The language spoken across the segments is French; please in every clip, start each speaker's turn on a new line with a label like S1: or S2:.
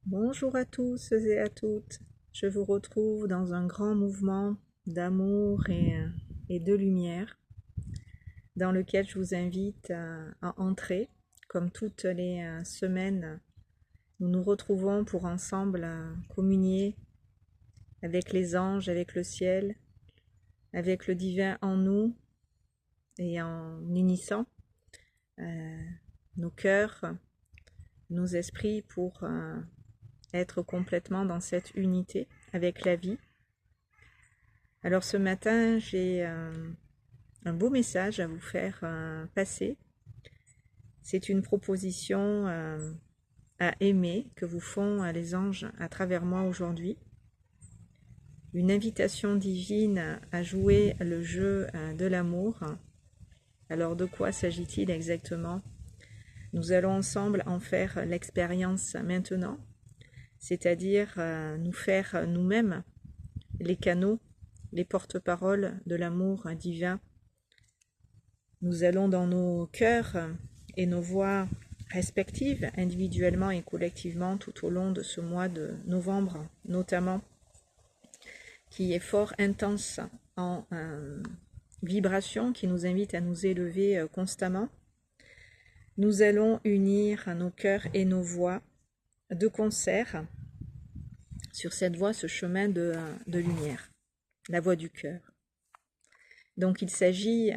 S1: Bonjour à tous et à toutes. Je vous retrouve dans un grand mouvement d'amour et de lumière dans lequel je vous invite à entrer. Comme toutes les semaines, nous nous retrouvons pour ensemble communier avec les anges, avec le ciel, avec le divin en nous et en unissant nos cœurs, nos esprits pour être complètement dans cette unité avec la vie. Alors ce matin, j'ai un beau message à vous faire passer. C'est une proposition à aimer que vous font les anges à travers moi aujourd'hui. Une invitation divine à jouer le jeu de l'amour. Alors de quoi s'agit-il exactement? Nous allons ensemble en faire l'expérience maintenant, c'est-à-dire nous faire nous-mêmes les canaux, les porte-paroles de l'amour divin. Nous allons dans nos cœurs et nos voix respectives, individuellement et collectivement, tout au long de ce mois de novembre, notamment, qui est fort intense en vibration, qui nous invite à nous élever constamment. Nous allons unir nos cœurs et nos voix de concert sur cette voie, ce chemin de lumière, la voie du cœur. Donc il s'agit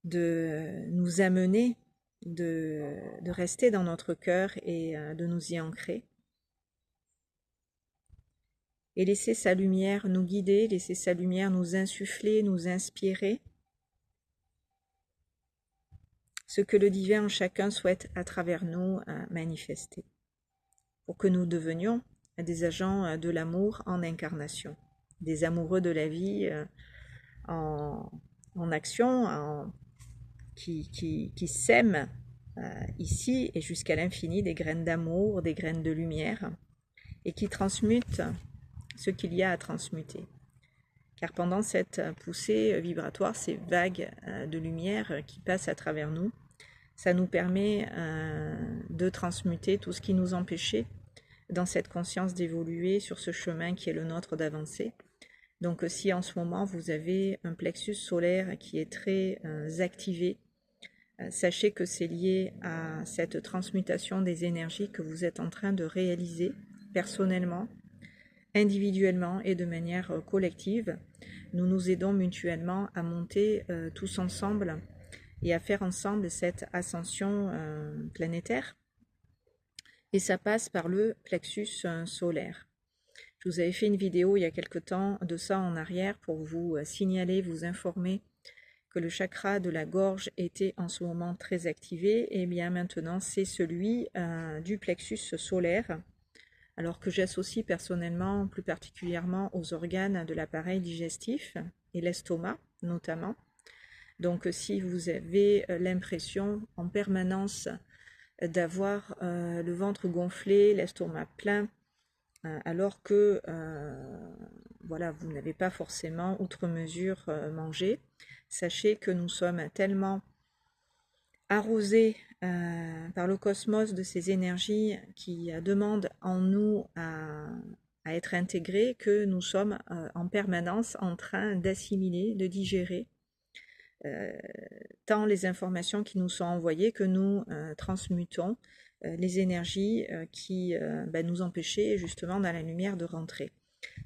S1: de nous amener, de rester dans notre cœur et de nous y ancrer. Et laisser sa lumière nous guider, laisser sa lumière nous insuffler, nous inspirer. Ce que le divin en chacun souhaite à travers nous manifester. Pour que nous devenions des agents de l'amour en incarnation. Des amoureux de la vie en action, qui sèment ici et jusqu'à l'infini des graines d'amour, des graines de lumière, et qui transmutent ce qu'il y a à transmuter. Car pendant cette poussée vibratoire, ces vagues de lumière qui passent à travers nous, ça nous permet de transmuter tout ce qui nous empêchait dans cette conscience d'évoluer sur ce chemin qui est le nôtre d'avancer. Donc si en ce moment vous avez un plexus solaire qui est très activé, sachez que c'est lié à cette transmutation des énergies que vous êtes en train de réaliser personnellement, individuellement et de manière collective. Nous nous aidons mutuellement à monter tous ensemble et à faire ensemble cette ascension planétaire. Et ça passe par le plexus solaire. Je vous avais fait une vidéo il y a quelque temps de ça en arrière pour vous signaler, vous informer que le chakra de la gorge était en ce moment très activé, et bien maintenant c'est celui du plexus solaire, alors que j'associe personnellement plus particulièrement aux organes de l'appareil digestif et l'estomac notamment. Donc si vous avez l'impression en permanence d'avoir le ventre gonflé, l'estomac plein, alors que voilà, vous n'avez pas forcément outre mesure mangé, sachez que nous sommes tellement arrosés par le cosmos de ces énergies qui demandent en nous à être intégrées, que nous sommes en permanence en train d'assimiler, de digérer tant les informations qui nous sont envoyées que nous transmutons les énergies qui nous empêchaient justement dans la lumière de rentrer.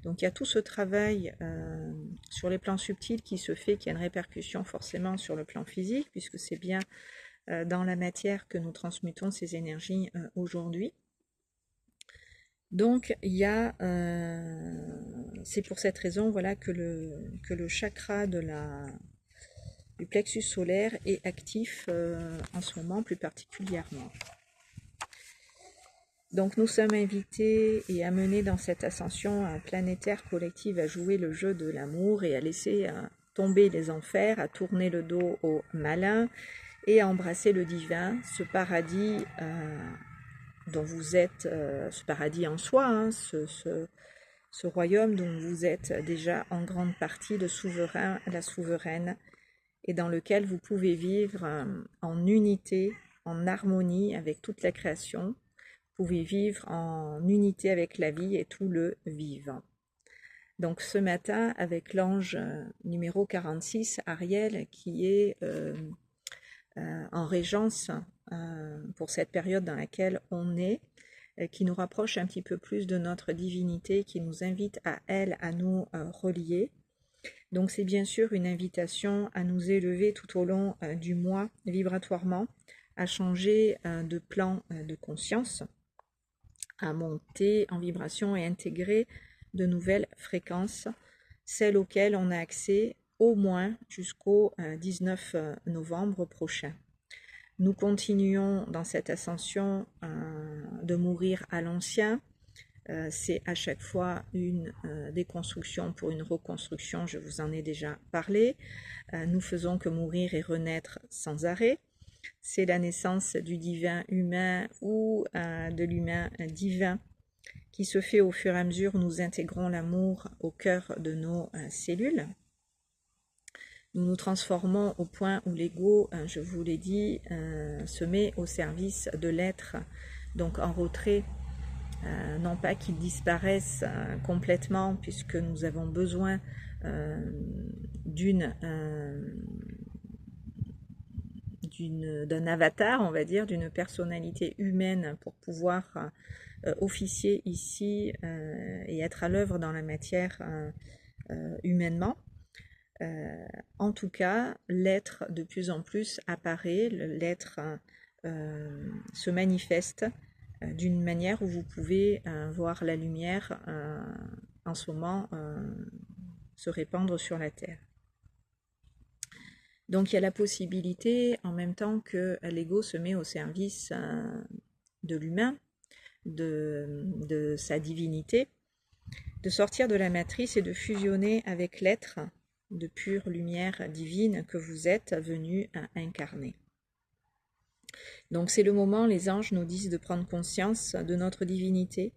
S1: Donc il y a tout ce travail sur les plans subtils qui se fait, qui a une répercussion forcément sur le plan physique, puisque c'est bien dans la matière que nous transmutons ces énergies aujourd'hui. Donc il y a, c'est pour cette raison voilà, que le chakra du plexus solaire est actif en ce moment plus particulièrement. Donc nous sommes invités et amenés dans cette ascension planétaire collective à jouer le jeu de l'amour et à laisser tomber les enfers, à tourner le dos au malin et à embrasser le divin, ce paradis dont vous êtes, ce paradis en soi, hein, ce royaume dont vous êtes déjà en grande partie le souverain, la souveraine, et dans lequel vous pouvez vivre en unité, en harmonie avec toute la création, pouvez vivre en unité avec la vie et tout le vivant. Donc ce matin, avec l'ange numéro 46, Ariel, qui est en régence pour cette période dans laquelle on est, qui nous rapproche un petit peu plus de notre divinité, qui nous invite à elle à nous relier. Donc c'est bien sûr une invitation à nous élever tout au long du mois vibratoirement, à changer de plan de conscience, à monter en vibration et intégrer de nouvelles fréquences, celles auxquelles on a accès au moins jusqu'au 19 novembre prochain. Nous continuons dans cette ascension de mourir à l'ancien. C'est à chaque fois une déconstruction pour une reconstruction, je vous en ai déjà parlé. Nous faisons que mourir et renaître sans arrêt. C'est la naissance du divin humain ou de l'humain divin qui se fait au fur et à mesure où nous intégrons l'amour au cœur de nos cellules. Nous nous transformons au point où l'ego, je vous l'ai dit, se met au service de l'être, donc en retrait, non pas qu'il disparaisse complètement, puisque nous avons besoin d'un avatar, on va dire, d'une personnalité humaine pour pouvoir officier ici et être à l'œuvre dans la matière humainement. En tout cas, l'être de plus en plus apparaît, l'être se manifeste d'une manière où vous pouvez voir la lumière en ce moment se répandre sur la Terre. Donc il y a la possibilité, en même temps que l'ego se met au service de l'humain, de sa divinité, de sortir de la matrice et de fusionner avec l'être de pure lumière divine que vous êtes venu à incarner. Donc c'est le moment, les anges nous disent de prendre conscience de notre divinité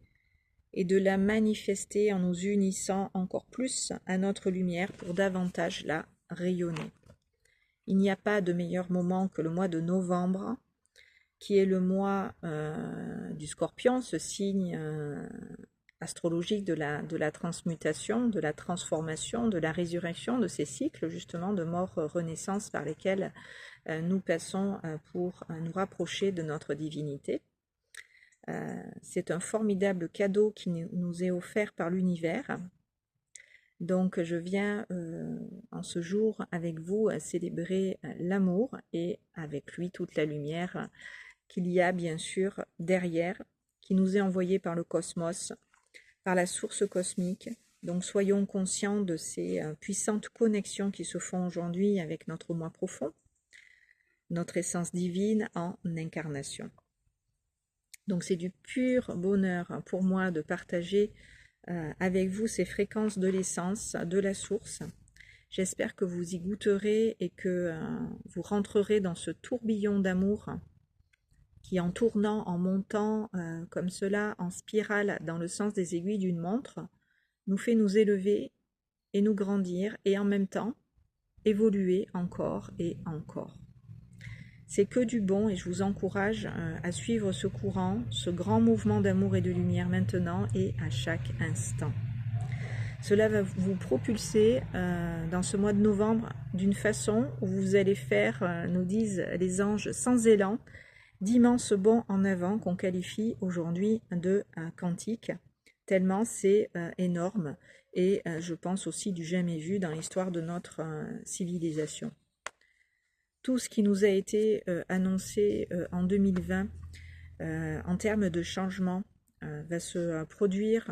S1: et de la manifester en nous unissant encore plus à notre lumière pour davantage la rayonner. Il n'y a pas de meilleur moment que le mois de novembre, qui est le mois du Scorpion, ce signe astrologique de la transmutation, de la transformation, de la résurrection, de ces cycles justement de mort-renaissance par lesquels nous passons pour nous rapprocher de notre divinité. C'est un formidable cadeau qui nous est offert par l'univers. Donc je viens en ce jour avec vous à célébrer l'amour et avec lui toute la lumière qu'il y a bien sûr derrière, qui nous est envoyée par le cosmos, par la source cosmique. Donc soyons conscients de ces puissantes connexions qui se font aujourd'hui avec notre moi profond, notre essence divine en incarnation. Donc c'est du pur bonheur pour moi de partager avec vous ces fréquences de l'essence, de la source. J'espère que vous y goûterez et que vous rentrerez dans ce tourbillon d'amour qui, en tournant, en montant comme cela, en spirale dans le sens des aiguilles d'une montre, nous fait nous élever et nous grandir et en même temps évoluer encore et encore. C'est que du bon et je vous encourage à suivre ce courant, ce grand mouvement d'amour et de lumière maintenant et à chaque instant. Cela va vous propulser dans ce mois de novembre d'une façon où vous allez faire, nous disent les anges, sans élan, d'immenses bonds en avant qu'on qualifie aujourd'hui de quantique, tellement c'est énorme et je pense aussi du jamais vu dans l'histoire de notre civilisation. Tout ce qui nous a été annoncé en 2020 en termes de changement va se produire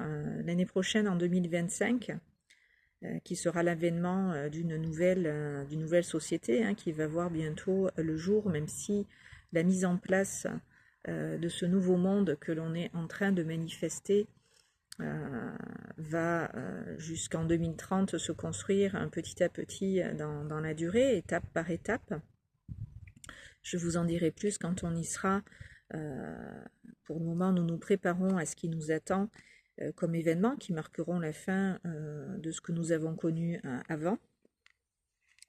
S1: l'année prochaine en 2025, qui sera l'avènement d'une nouvelle société qui va voir bientôt le jour, même si la mise en place de ce nouveau monde que l'on est en train de manifester va jusqu'en 2030 se construire petit à petit dans la durée, étape par étape. Je vous en dirai plus quand on y sera. Pour le moment, nous nous préparons à ce qui nous attend comme événements qui marqueront la fin de ce que nous avons connu avant.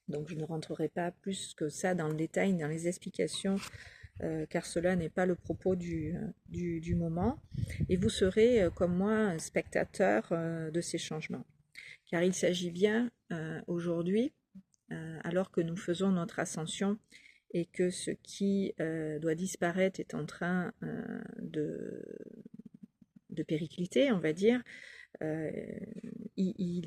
S1: Donc je ne rentrerai pas plus que ça dans le détail, dans les explications car cela n'est pas le propos du moment, et vous serez, comme moi, spectateur de ces changements. Car il s'agit bien aujourd'hui, alors que nous faisons notre ascension et que ce qui doit disparaître est en train de péricliter, on va dire, il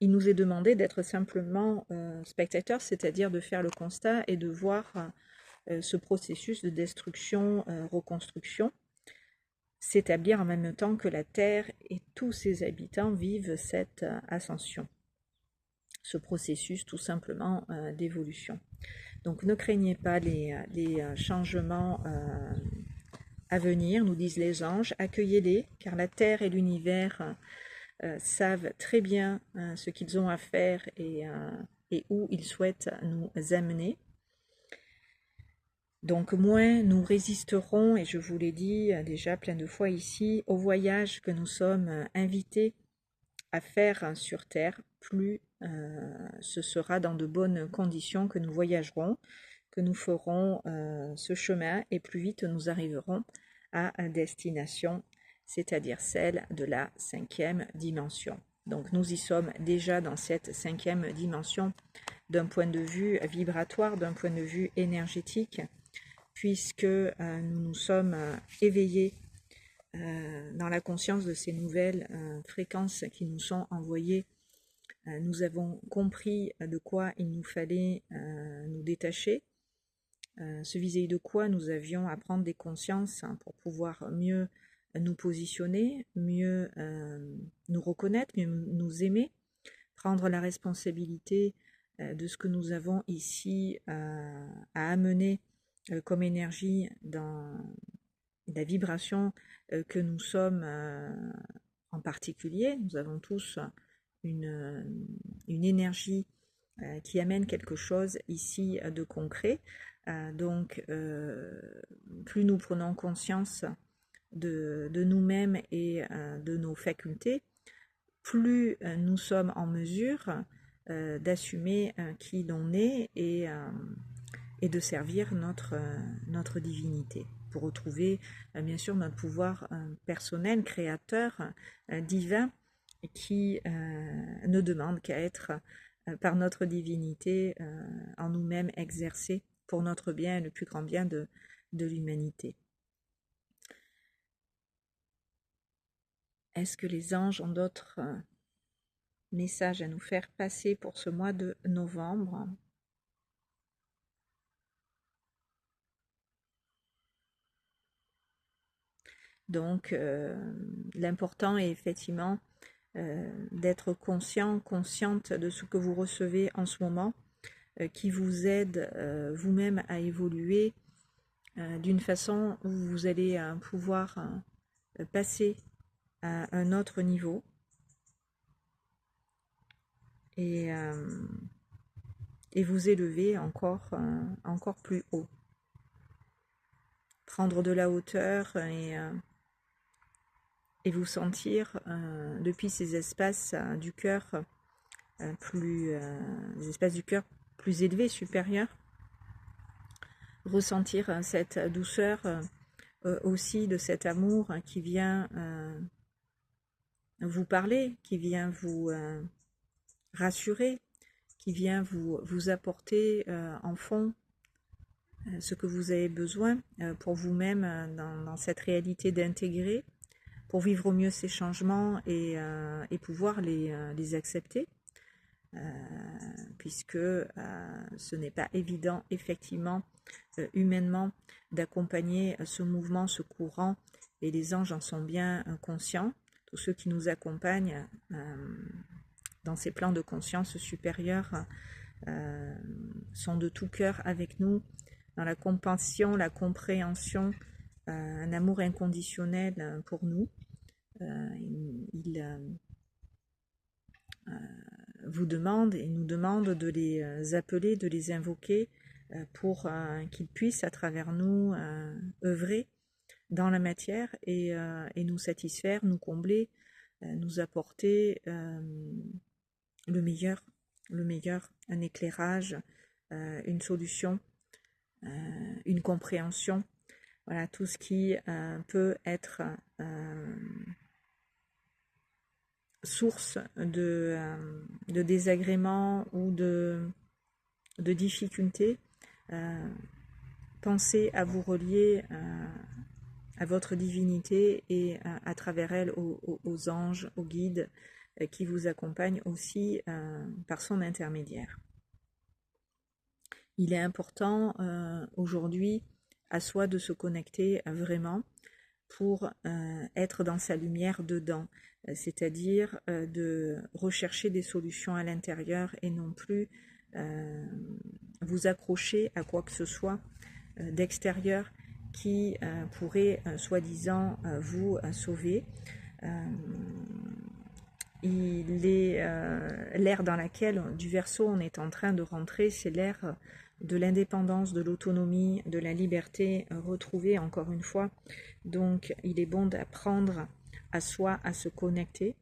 S1: nous est demandé d'être simplement spectateurs, c'est-à-dire de faire le constat et de voir ce processus de destruction, reconstruction, s'établir en même temps que la Terre et tous ses habitants vivent cette ascension, ce processus tout simplement d'évolution. Donc ne craignez pas les changements à venir, nous disent les anges, accueillez-les, car la Terre et l'univers savent très bien ce qu'ils ont à faire et où ils souhaitent nous amener. Donc moins nous résisterons, et je vous l'ai dit déjà plein de fois ici, au voyage que nous sommes invités à faire sur Terre, plus ce sera dans de bonnes conditions que nous voyagerons, que nous ferons ce chemin, et plus vite nous arriverons à destination, c'est-à-dire celle de la 5e dimension. Donc nous y sommes déjà dans cette 5e dimension d'un point de vue vibratoire, d'un point de vue énergétique, puisque nous nous sommes éveillés dans la conscience de ces nouvelles fréquences qui nous sont envoyées. Nous avons compris de quoi il nous fallait nous détacher, ce vis-à-vis de quoi nous avions à prendre des consciences pour pouvoir mieux nous positionner, mieux nous reconnaître, mieux nous aimer, prendre la responsabilité de ce que nous avons ici à amener comme énergie dans la vibration que nous sommes en particulier. Nous avons tous une énergie qui amène quelque chose ici de concret. Donc, plus nous prenons conscience de nous-mêmes et de nos facultés, plus nous sommes en mesure d'assumer qui l'on est et de servir notre divinité, pour retrouver bien sûr notre pouvoir personnel, créateur, divin, qui ne demande qu'à être par notre divinité en nous-mêmes exercé pour notre bien et le plus grand bien de l'humanité. Est-ce que les anges ont d'autres messages à nous faire passer pour ce mois de novembre ? Donc, l'important est effectivement d'être consciente de ce que vous recevez en ce moment, qui vous aide vous-même à évoluer d'une façon où vous allez pouvoir passer à un autre niveau et vous élever encore plus haut. Prendre de la hauteur et vous sentir depuis ces espaces du cœur des espaces du cœur plus élevés, supérieurs, ressentir cette douceur aussi, de cet amour qui vient vous parler, qui vient vous rassurer, qui vient vous apporter en fond ce que vous avez besoin pour vous-même dans cette réalité d'intégrer, pour vivre au mieux ces changements et pouvoir les accepter, puisque ce n'est pas évident effectivement humainement d'accompagner ce mouvement, ce courant, et les anges en sont bien conscients. Tous ceux qui nous accompagnent dans ces plans de conscience supérieure sont de tout cœur avec nous, dans la compassion, la compréhension, un amour inconditionnel pour nous. Ils vous demandent et nous demandent de les appeler, de les invoquer pour qu'ils puissent à travers nous œuvrer dans la matière et nous satisfaire, nous combler, nous apporter le meilleur, un éclairage une solution, une compréhension. Voilà, tout ce qui peut être source de désagréments ou de difficultés. Pensez à vous relier à votre divinité et à travers elle aux anges, aux guides qui vous accompagnent aussi par son intermédiaire. Il est important aujourd'hui à soi de se connecter vraiment pour être dans sa lumière dedans, c'est-à-dire de rechercher des solutions à l'intérieur et non plus vous accrocher à quoi que ce soit d'extérieur qui pourrait soi-disant vous sauver. Il est l'ère dans laquelle du Verseau on est en train de rentrer, c'est l'ère de l'indépendance, de l'autonomie, de la liberté retrouvée encore une fois. Donc il est bon d'apprendre à soi à se connecter,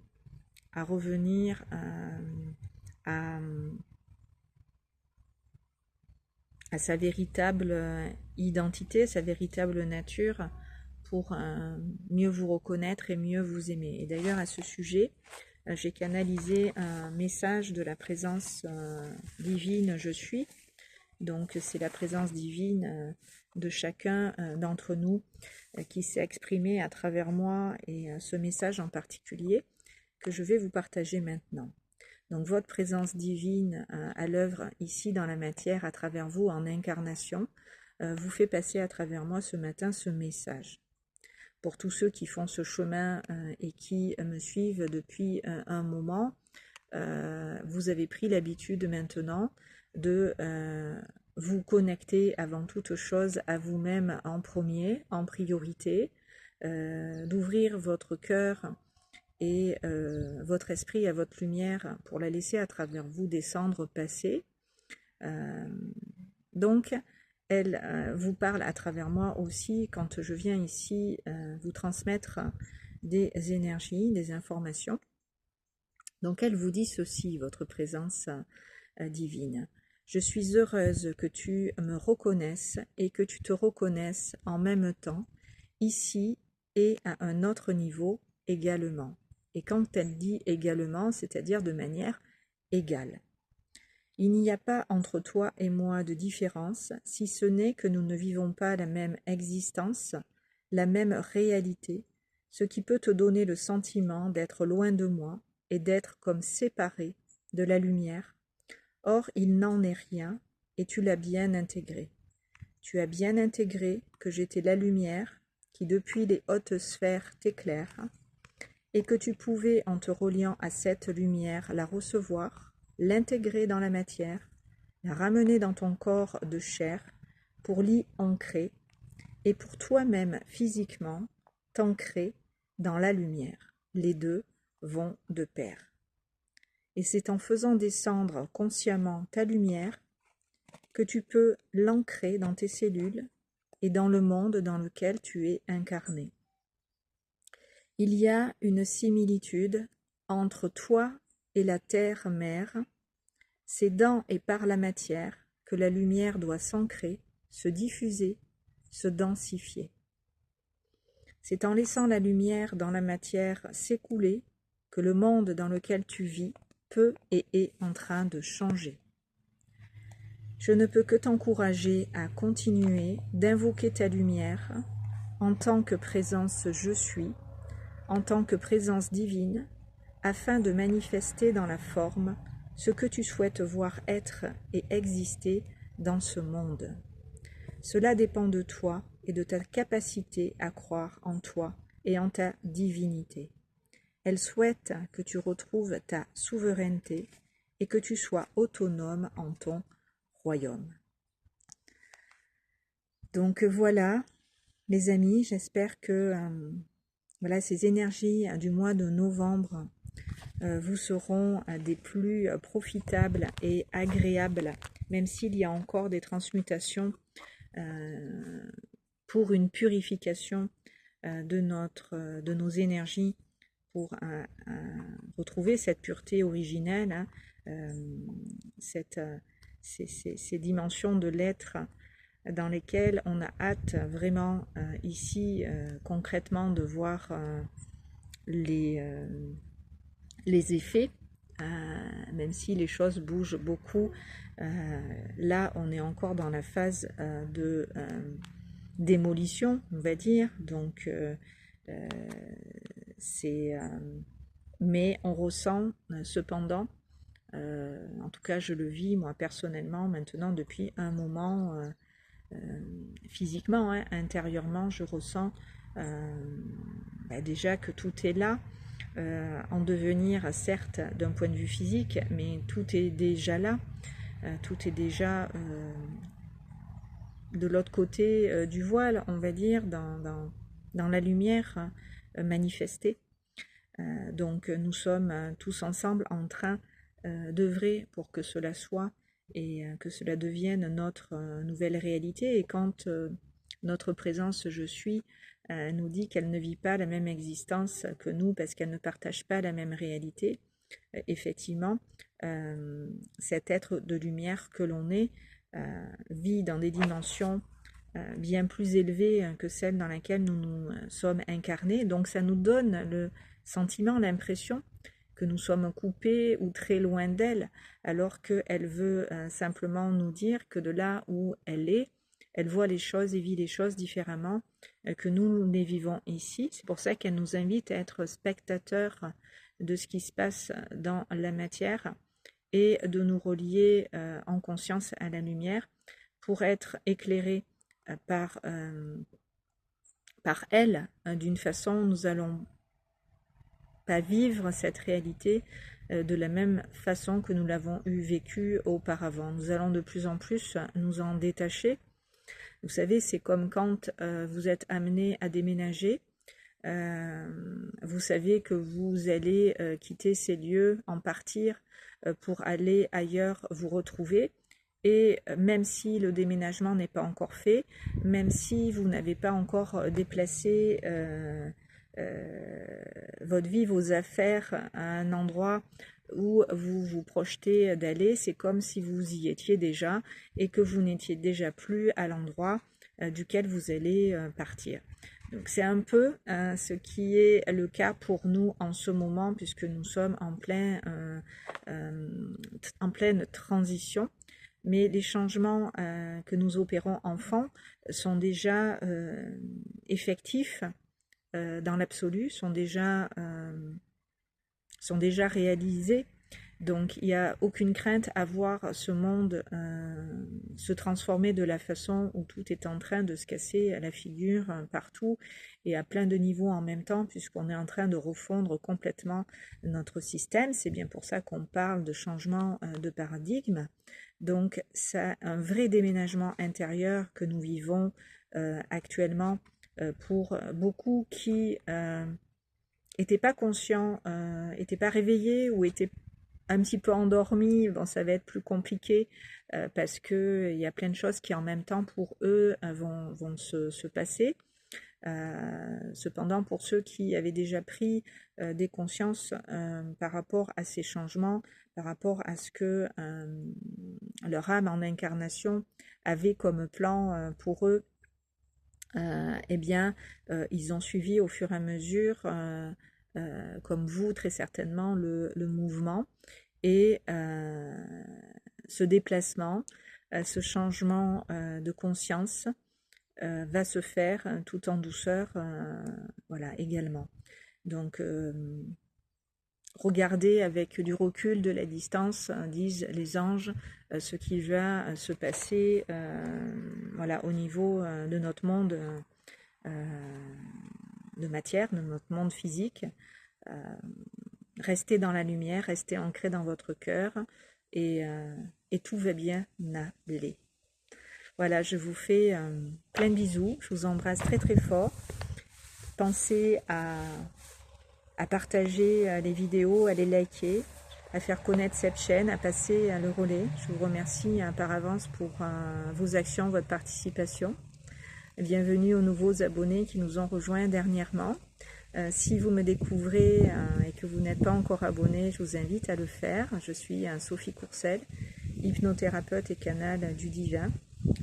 S1: à revenir à sa véritable identité, sa véritable nature pour mieux vous reconnaître et mieux vous aimer. Et d'ailleurs à ce sujet, j'ai canalisé un message de la présence divine je suis. Donc c'est la présence divine de chacun d'entre nous qui s'est exprimée à travers moi et ce message en particulier que je vais vous partager maintenant. Donc votre présence divine à l'œuvre ici dans la matière à travers vous en incarnation vous fait passer à travers moi ce matin ce message. Pour tous ceux qui font ce chemin et qui me suivent depuis un moment, vous avez pris l'habitude maintenant de vous connecter avant toute chose à vous-même en premier, en priorité, d'ouvrir votre cœur et votre esprit à votre lumière pour la laisser à travers vous descendre, passer. Donc, elle vous parle à travers moi aussi quand je viens ici vous transmettre des énergies, des informations. Donc elle vous dit ceci, votre présence divine. Je suis heureuse que tu me reconnaisses et que tu te reconnaisses en même temps, ici et à un autre niveau également. Et quand elle dit également, c'est-à-dire de manière égale. Il n'y a pas entre toi et moi de différence, si ce n'est que nous ne vivons pas la même existence, la même réalité, ce qui peut te donner le sentiment d'être loin de moi et d'être comme séparé de la lumière. Or, il n'en est rien, et tu l'as bien intégré. Tu as bien intégré que j'étais la lumière qui depuis les hautes sphères t'éclaire, et que tu pouvais, en te reliant à cette lumière, la recevoir, l'intégrer dans la matière, la ramener dans ton corps de chair pour l'y ancrer, et pour toi-même physiquement t'ancrer dans la lumière. Les deux vont de pair. Et c'est en faisant descendre consciemment ta lumière que tu peux l'ancrer dans tes cellules et dans le monde dans lequel tu es incarné. Il y a une similitude entre toi et la terre-mère. C'est dans et par la matière que la lumière doit s'ancrer, se diffuser, se densifier. C'est en laissant la lumière dans la matière s'écouler que le monde dans lequel tu vis peut et est en train de changer. Je ne peux que t'encourager à continuer d'invoquer ta lumière en tant que présence je suis, en tant que présence divine, afin de manifester dans la forme ce que tu souhaites voir être et exister dans ce monde. Cela dépend de toi et de ta capacité à croire en toi et en ta divinité. Elle souhaite que tu retrouves ta souveraineté et que tu sois autonome en ton royaume. Donc voilà, les amis, j'espère que voilà, ces énergies du mois de novembre vous seront des plus profitables et agréables, même s'il y a encore des transmutations pour une purification de nos énergies, pour retrouver cette pureté originelle, cette ces dimensions de l'être dans lesquelles on a hâte vraiment ici concrètement de voir les effets, même si les choses bougent beaucoup. Là, on est encore dans la phase de démolition, on va dire. Donc, mais on ressent cependant, en tout cas je le vis moi personnellement maintenant depuis un moment, physiquement, hein, intérieurement, je ressens déjà que tout est là, en devenir certes d'un point de vue physique, mais tout est déjà là, tout est déjà de l'autre côté du voile, on va dire, dans la lumière manifestée. Donc nous sommes tous ensemble en train d'œuvrer pour que cela soit et que cela devienne notre nouvelle réalité. Et quand notre présence je suis nous dit qu'elle ne vit pas la même existence que nous parce qu'elle ne partage pas la même réalité, effectivement cet être de lumière que l'on est vit dans des dimensions bien plus élevées que celles dans lesquelles nous sommes incarnés. Donc ça nous donne le sentiment, l'impression que nous sommes coupés ou très loin d'elle, alors qu'elle veut simplement nous dire que de là où elle est, elle voit les choses et vit les choses différemment que nous les vivons ici. C'est pour ça qu'elle nous invite à être spectateurs de ce qui se passe dans la matière et de nous relier en conscience à la lumière pour être éclairés par elle d'une façon où nous allons pas vivre cette réalité de la même façon que nous l'avons vécue auparavant. Nous allons de plus en plus nous en détacher. Vous savez, c'est comme quand vous êtes amené à déménager. Vous savez que vous allez quitter ces lieux, en partir pour aller ailleurs vous retrouver. Et même si le déménagement n'est pas encore fait, même si vous n'avez pas encore déplacé votre vie, vos affaires à un endroit où vous vous projetez d'aller, c'est comme si vous y étiez déjà et que vous n'étiez déjà plus à l'endroit duquel vous allez partir. Donc c'est un peu ce qui est le cas pour nous en ce moment, puisque nous sommes en pleine transition. Mais les changements que nous opérons enfants sont déjà effectifs dans l'absolu, sont déjà réalisés. Donc il n'y a aucune crainte à voir ce monde se transformer de la façon où tout est en train de se casser à la figure partout et à plein de niveaux en même temps, puisqu'on est en train de refondre complètement notre système. C'est bien pour ça qu'on parle de changement de paradigme. Donc c'est un vrai déménagement intérieur que nous vivons actuellement pour beaucoup qui n'étaient pas conscients, n'étaient pas réveillés ou étaient un petit peu endormis. Bon, ça va être plus compliqué parce qu'il y a plein de choses qui en même temps pour eux vont se passer. Cependant, pour ceux qui avaient déjà pris des consciences par rapport à ces changements, par rapport à ce que leur âme en incarnation avait comme plan pour eux, eh bien, ils ont suivi au fur et à mesure, comme vous très certainement, le mouvement et ce déplacement, ce changement de conscience va se faire tout en douceur, voilà, également. Donc, regardez avec du recul, de la distance, disent les anges, ce qui va se passer voilà, au niveau de notre monde de matière, de notre monde physique. Restez dans la lumière, restez ancrés dans votre cœur et tout va bien aller. Voilà, je vous fais plein de bisous, je vous embrasse très très fort. Pensez à partager les vidéos, à les liker, à faire connaître cette chaîne, à passer le relais. Je vous remercie par avance pour vos actions, votre participation. Bienvenue aux nouveaux abonnés qui nous ont rejoints dernièrement. Si vous me découvrez et que vous n'êtes pas encore abonné, je vous invite à le faire. Je suis Sophie Courcelles, hypnothérapeute et canal du divin.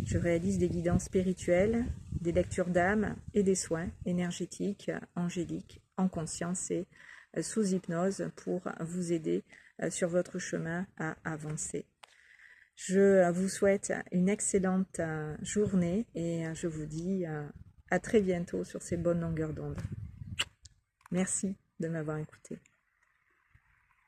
S1: Je réalise des guidances spirituelles, des lectures d'âme et des soins énergétiques, angéliques, en conscience et sous hypnose pour vous aider sur votre chemin à avancer. Je vous souhaite une excellente journée et je vous dis à très bientôt sur ces bonnes longueurs d'onde. Merci de m'avoir écouté.